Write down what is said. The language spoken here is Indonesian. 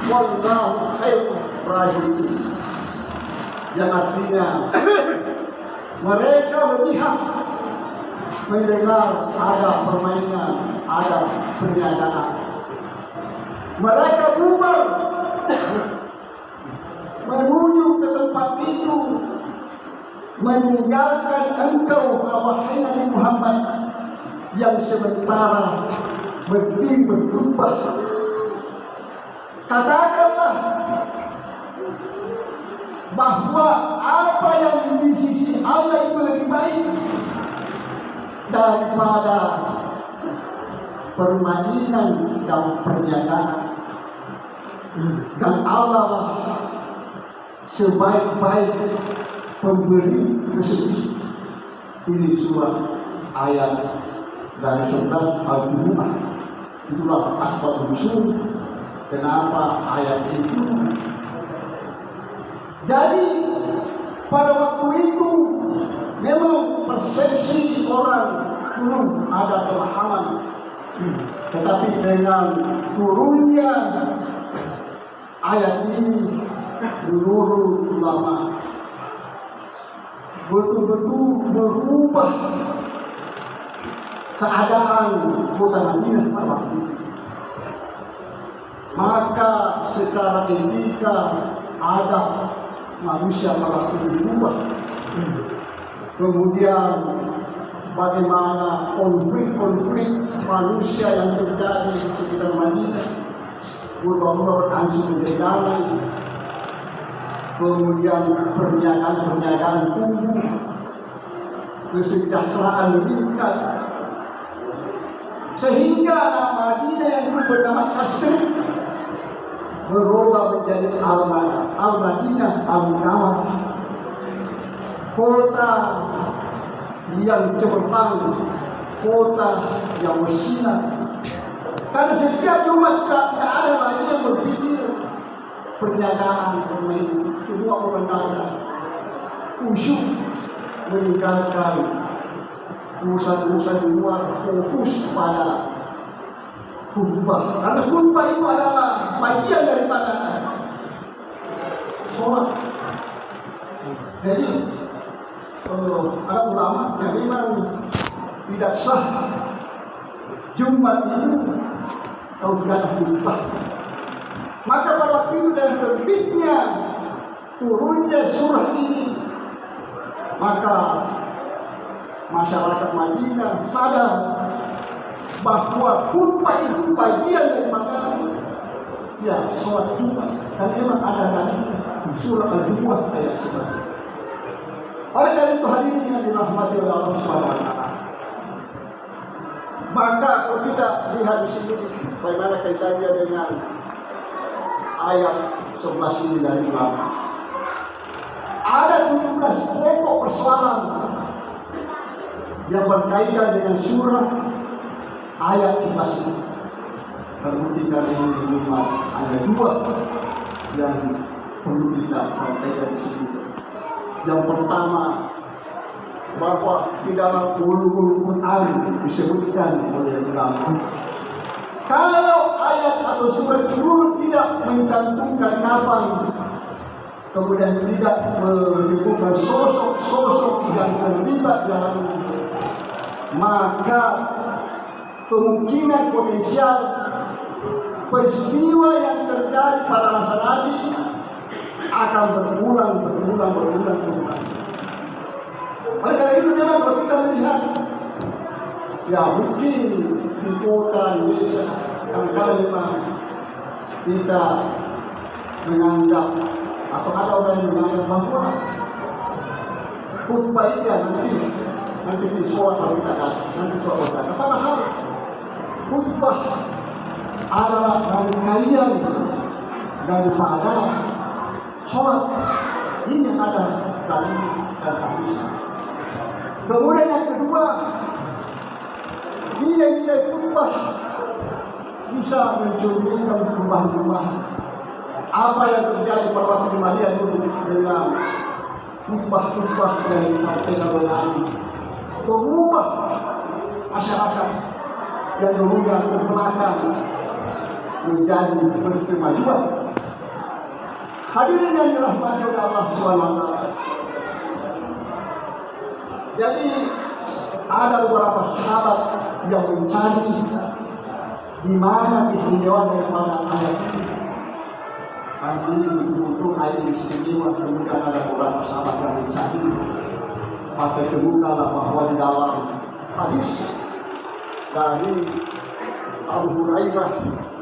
wallahu khairur raziqin, yang artinya mereka melihat, mendengar ada permainan, ada perniagaan, mereka bubar menuju ke tempat itu, meninggalkan engkau wahai Nabi Muhammad yang sementara berdiri bertumpah. Katakanlah bahwa apa yang di sisi Allah itu lebih baik daripada permainan dan perniagaan, dan Allah lah sebaik-baik pemberi rezeki. Ini surah ayat dari 11 Al-Jumu'ah. Itulah asbab nuzul kenapa ayat itu. Jadi pada waktu itu memang persepsi orang belum ada pemahaman, tetapi dengan turunnya ayat ini menurut ulama betul-betul berubah keadaan kota Madinah pada waktu itu. Maka secara etika adab manusia pada waktu itu berubah. Kemudian bagaimana konflik-konflik manusia yang terjadi di sekitar Madinah berubah langsung menjadi damai. Kemudian perniagaan tumbuh, kesejahteraan meningkat, sehingga Madinah yang dulu bernama Kasr berubah menjadi Al-Madinah Al-Munawwarah, kota yang cemerlang, kota yang bersinar. Karena setiap rumah sudah tidak ada lagi yang berpikir perniagaan, permainan, semua orang ada khusyuk, meninggalkan urusan-urusan di luar, fokus pada khutbah. Karena khutbah itu adalah bagian daripada sholat. Jadi ada ulama yang memang tidak sah Jumat itu kalau tidak ada khutbah. Maka pada waktu itu dan terbitnya turunnya surah ini, maka masyarakat Madinah sadar bahwa khutbah itu bagian daripada sholat Jumat, dan memang ada dalam surah Al-Jumu'ah ayat 11. Oleh karena itu hadirin yang dirahmati oleh Allah Subhanahu wa taala, maka kalau kita lihat di sini bagaimana kaitannya dengan ayat 11 ini dari ulama, ada 17 pokok persoalan yang berkaitan dengan surah ayat 11 ini. Perlu kita lihat ada 2 yang perlu kita sampaikan di sini. Yang pertama, bahwa di dalam ulumul Quran disebutkan oleh ulama, kalau ayat atau surat itu tidak mencantumkan kapan, kemudian tidak menyebutkan sosok-sosok yang terlibat dalam, maka kemungkinan potensial peristiwa yang terjadi pada masa Nabi akan berulang. Oleh karena itu memang kalau kita melihat, mungkin di kota Indonesia kadang-kadang memang kita menganggap atau ada orang yang menganggap bahwa khutbah itu nanti di sholat kalau kita datang, nanti sholat datang. Padahal khutbah adalah rangkaian daripada sholat. Ini ada dari dan hadis. Kemudian yang kedua, nilai-nilai khutbah bisa mencerminkan perubahan-perubahan. Apa yang terjadi pada waktu di Madinah dulu dengan khutbah-khutbah yang disampaikan oleh Nabi, mengubah masyarakat yang dulunya ke belakang menjadi berkemajuan. Hadirin yang dirahmati oleh Allah SWT. Jadi ada beberapa sahabat yang mencari di mana istimewa daripada ayat ini. Kami untuk ayat istimewa, kemudian ada beberapa sahabat yang mencari. Maka kemukalah bahwa di dalam hadis dari Abu Hurairah